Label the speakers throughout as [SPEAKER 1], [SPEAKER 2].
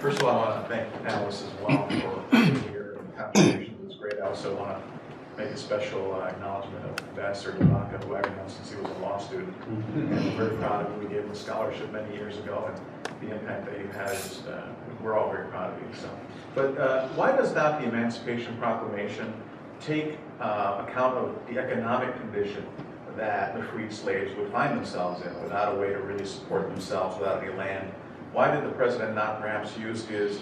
[SPEAKER 1] First of all, I want to thank the panelists as well for being here and contributions. It's great. I also want to make a special acknowledgement of Ambassador Devaka, who I've known since he was a law student. And we're very proud of him. We gave him a scholarship many years ago, and the impact that he has, we're all very proud of you. So, but why does not the Emancipation Proclamation take account of the economic condition that the freed slaves would find themselves in, without a way to really support themselves, without any land? Why did the president not perhaps use his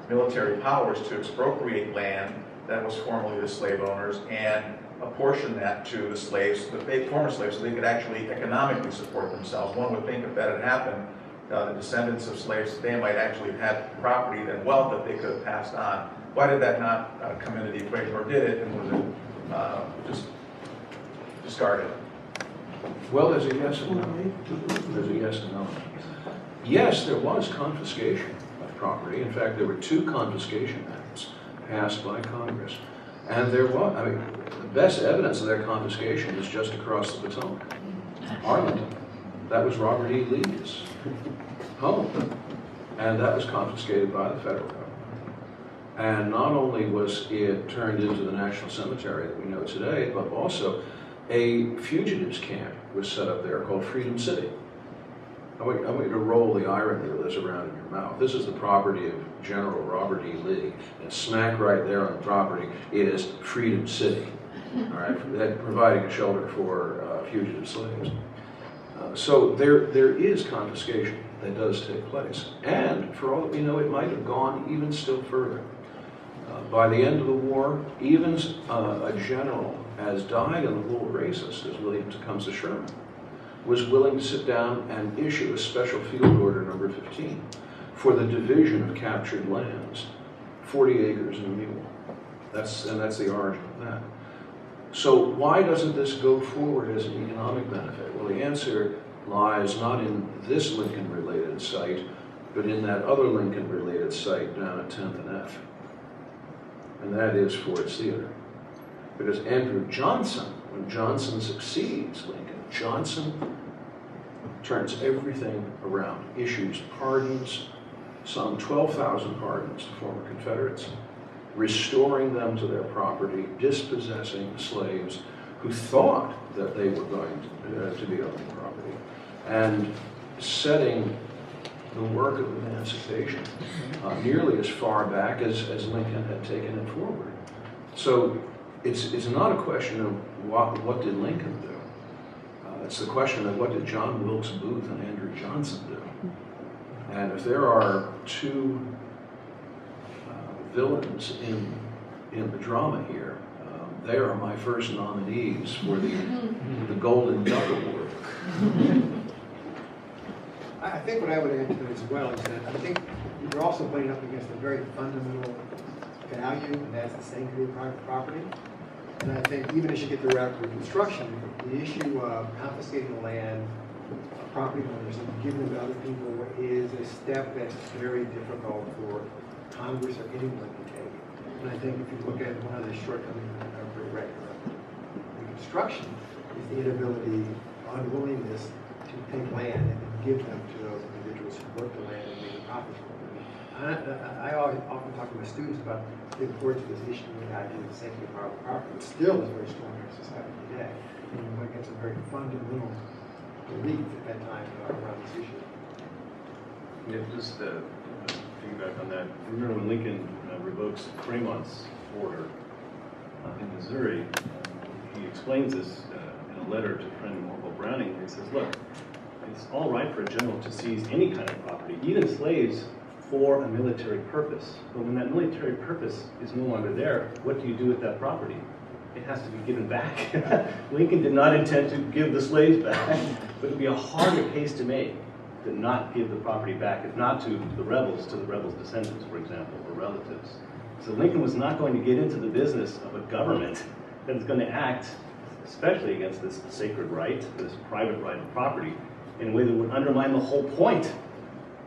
[SPEAKER 1] military powers to expropriate land that was formerly the slave owners and apportion that to the slaves, the former slaves, so they could actually economically support themselves? One would think if that had happened, the descendants of slaves today might actually have had property and wealth that they could have passed on. Why did that not come into the equation, or did it, and was it just discarded?
[SPEAKER 2] Well, there's a yes and no. There's a yes and no. Yes, there was confiscation of property. In fact, there were 2 confiscation acts passed by Congress. And there was, I mean, the best evidence of their confiscation is just across the Potomac. Arlington. That was Robert E. Lee's home. And that was confiscated by the federal government. And not only was it turned into the National Cemetery that we know today, but also a fugitives camp was set up there called Freedom City. I want you to roll the irony of this around in your mouth. This is the property of General Robert E. Lee, and smack right there on the property is Freedom City, all right, providing a shelter for fugitive slaves. So there is confiscation that does take place, and for all that we know, it might have gone even still further. By the end of the war, even a general as dyed-in-the-wool racist as William Tecumseh Sherman was willing to sit down and issue a special field order number 15 for the division of captured lands, 40 acres and a mule. That's the origin of that. So why doesn't this go forward as an economic benefit? Well, the answer lies not in this Lincoln-related site, but in that other Lincoln-related site down at 10th and F. And that is Ford's Theater. Because Andrew Johnson, when Johnson succeeds Lincoln, Johnson turns everything around, issues pardons, some 12,000 pardons to former Confederates, restoring them to their property, dispossessing slaves who thought that they were going to be owning property, and setting the work of emancipation nearly as far back as Lincoln had taken it forward. So it's not a question of what did Lincoln do. It's the question of what did John Wilkes Booth and Andrew Johnson do. And if there are 2 villains in the drama here, they are my first nominees for the Golden Duck Award.
[SPEAKER 3] I think what I would add to that as well is that I think you're also putting up against a very fundamental value, and that's the sanctity of private property. And I think even as you get to Reconstruction, the issue of confiscating the land, property owners, and giving them to other people is a step that's very difficult for Congress or anyone to take. And I think if you look at one of the shortcomings of Reconstruction is the inability, unwillingness to take land and then give them to those individuals who work the land and make a profit from it. I often talk to my students about the importance of this issue and the idea of the safety of private property. It still is very strong in our society today. And we went against a very fundamental belief at that time around this issue.
[SPEAKER 4] Yeah, just to piggyback on that, remember when Lincoln revokes Fremont's order in Missouri, he explains this in a letter to friend Orville Browning, where he says, look, it's all right for a general to seize any kind of property, even slaves, for a military purpose. But when that military purpose is no longer there, what do you do with that property? It has to be given back. Lincoln did not intend to give the slaves back, but it would be a harder case to make to not give the property back, if not to the rebels descendants, for example, or relatives. So Lincoln was not going to get into the business of a government that is going to act, especially against this sacred right, this private right of property, in a way that would undermine the whole point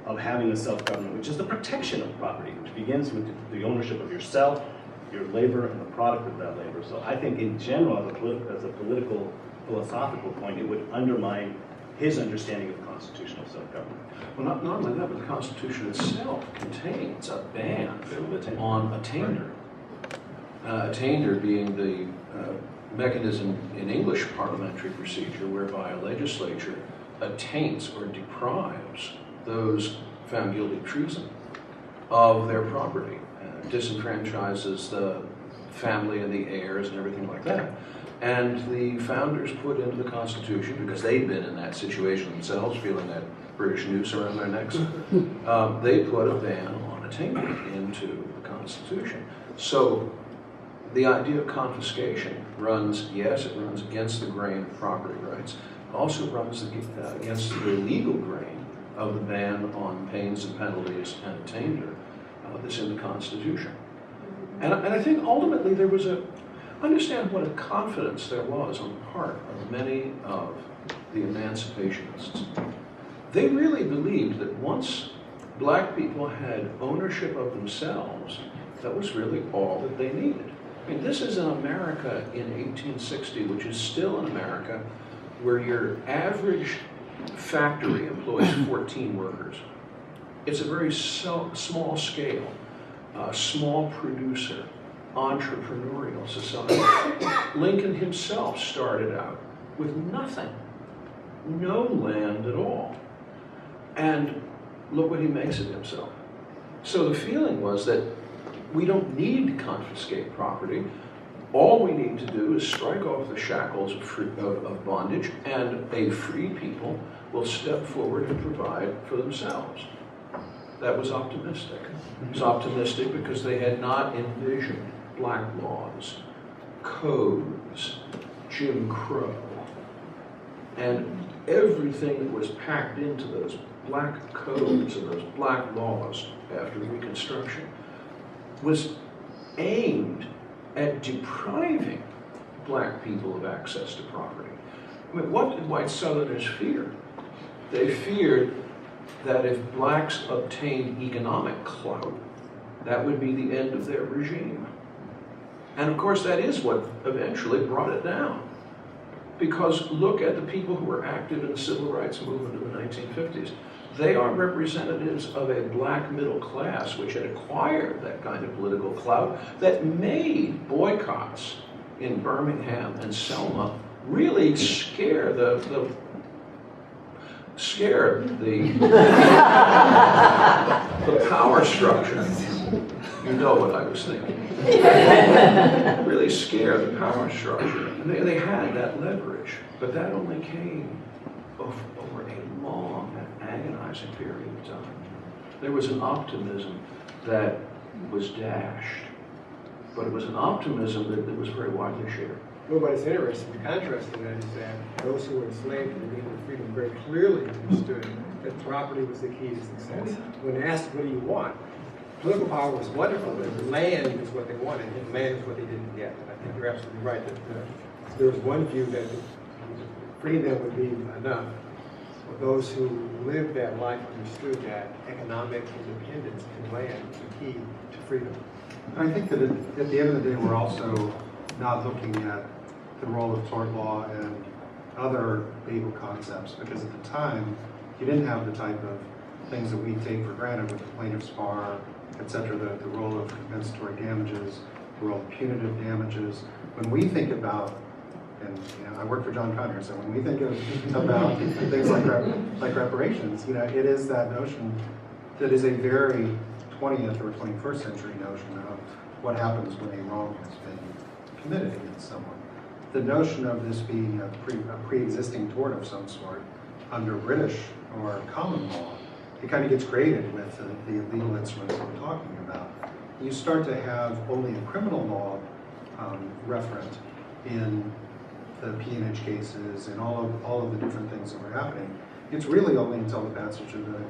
[SPEAKER 4] of having a self-government, which is the protection of property, which begins with the ownership of yourself, your labor, and the product of that labor. So I think in general, as a political, philosophical point, it would undermine his understanding of constitutional self-government.
[SPEAKER 2] Well, not only that, but the Constitution itself contains a ban on attainder. Attainder being the mechanism in English parliamentary procedure whereby a legislature attaints or deprives those found guilty of treason of their property, disenfranchises the family and the heirs and everything like that. And the founders put into the Constitution, because they'd been in that situation themselves, feeling that British noose around their necks, they put a ban on attainder into the Constitution. So the idea of confiscation runs, yes, it runs against the grain of property rights. It also runs against the legal grain of the ban on pains and penalties and attainder that's in the Constitution. And I think ultimately there was understand what a confidence there was on the part of many of the emancipationists. They really believed that once black people had ownership of themselves, that was really all that they needed. I mean, this is in America in 1860, which is still in America, where your average factory employs 14 workers. It's a very small scale, small producer, entrepreneurial society. Lincoln himself started out with nothing, no land at all. And look what he makes of himself. So the feeling was that we don't need to confiscate property. All we need to do is strike off the shackles of bondage, and a free people will step forward and provide for themselves. That was optimistic. It was optimistic because they had not envisioned black laws, codes, Jim Crow, and everything that was packed into those black codes and those black laws after Reconstruction was aimed at depriving black people of access to property. I mean, what did white Southerners fear? They feared that if blacks obtained economic clout, that would be the end of their regime. And of course, that is what eventually brought it down. Because look at the people who were active in the civil rights movement in the 1950s. They are representatives of a black middle class which had acquired that kind of political clout that made boycotts in Birmingham and Selma really scare the power structure. You know what I was thinking. Really scare the power structure. And they had that leverage, but that only came over a long and agonizing period of time. There was an optimism that was dashed, but it was an optimism that was very widely shared.
[SPEAKER 3] Well, but it's interesting, the contrast to that is that those who were enslaved and gained their freedom very clearly understood that property was the key to success. When asked, what do you want? Political power was wonderful, but land is what they wanted, and land is what they didn't get. And I think you're absolutely right that there was one view that freedom would be enough. But those who lived that life understood that economic independence and land was the key to freedom.
[SPEAKER 5] And I think that at the end of the day, we're also not looking at the role of tort law and other legal concepts, because at the time, you didn't have the type of things that we take for granted with the plaintiff's bar, et cetera, the role of compensatory damages, the role of punitive damages. When we think about, and I work for John Conyers, so when we think about things like reparations, it is that notion that is a very 20th or 21st century notion of what happens when a wrong has been committed against someone. The notion of this being a pre-existing tort of some sort under British or common law, it kind of gets created with the legal instruments that we're talking about. You start to have only a criminal law referent in the peonage cases and all of the different things that were happening. It's really only until the passage of the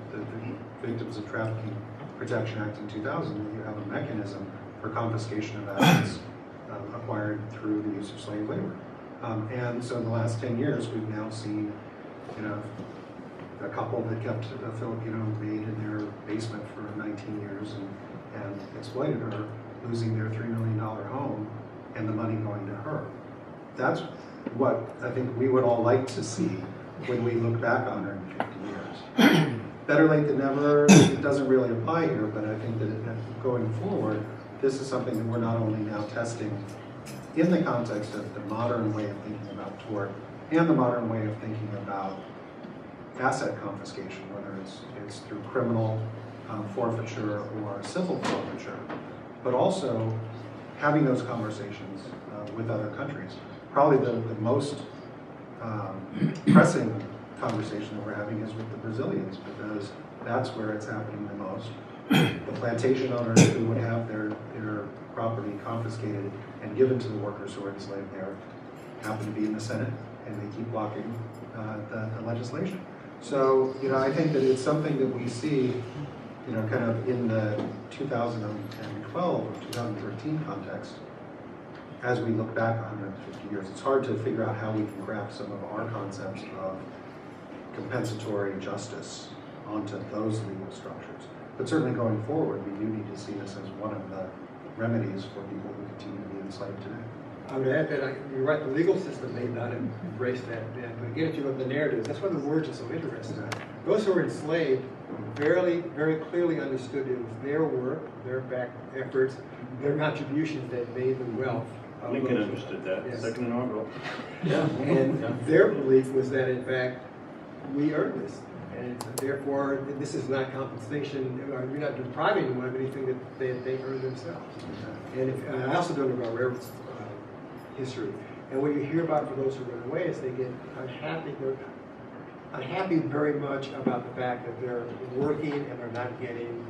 [SPEAKER 5] Victims of Trafficking Protection Act in 2000 that you have a mechanism for confiscation of assets acquired through the use of slave labor. And so in the last 10 years, we've now seen, a couple that kept a Filipino maid in their basement for 19 years and exploited her, losing their $3 million home and the money going to her. That's what I think we would all like to see when we look back 150 years. Better late than never, it doesn't really apply here, but I think that going forward, this is something that we're not only now testing in the context of the modern way of thinking about tort and the modern way of thinking about asset confiscation, whether it's through criminal forfeiture or civil forfeiture, but also having those conversations with other countries. Probably the most pressing conversation that we're having is with the Brazilians, because that's where it's happening the most. The plantation owners who would have their property confiscated and given to the workers who are enslaved there happen to be in the Senate, and they keep blocking the legislation. So, I think that it's something that we see, kind of in the 2012 or 2013 context. As we look back 150 years, it's hard to figure out how we can graft some of our concepts of compensatory justice onto those legal structures. But certainly going forward, we do need to see this as one of the remedies for people who continue to be enslaved today.
[SPEAKER 3] I would add that you're right, the legal system may not embrace that then, but again, if you look at the narratives, that's why the words are so interesting. Those who were enslaved very, very clearly understood it was their work, their back efforts, their contributions that made the wealth.
[SPEAKER 4] Lincoln understood that,
[SPEAKER 3] Yes.
[SPEAKER 4] second inaugural.
[SPEAKER 2] Yeah.
[SPEAKER 3] And their belief was that, in fact, we earned this. And therefore, this is not compensation, you're not depriving them of anything that they earned themselves. And I also don't know about railroads history. And what you hear about for those who run away is they get unhappy. They're unhappy very much about the fact that they're working and they're not getting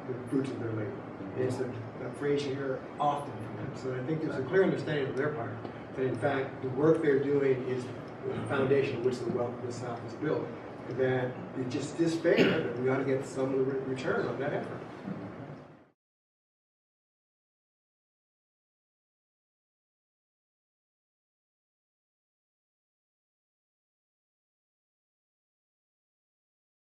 [SPEAKER 3] the fruits of their labor. And it's a phrase you hear often from them. So I think there's a clear understanding on their part that, in fact, the work they're doing is the foundation on which the wealth of the South is built. That it just is fair that we ought to get some of the return on that effort.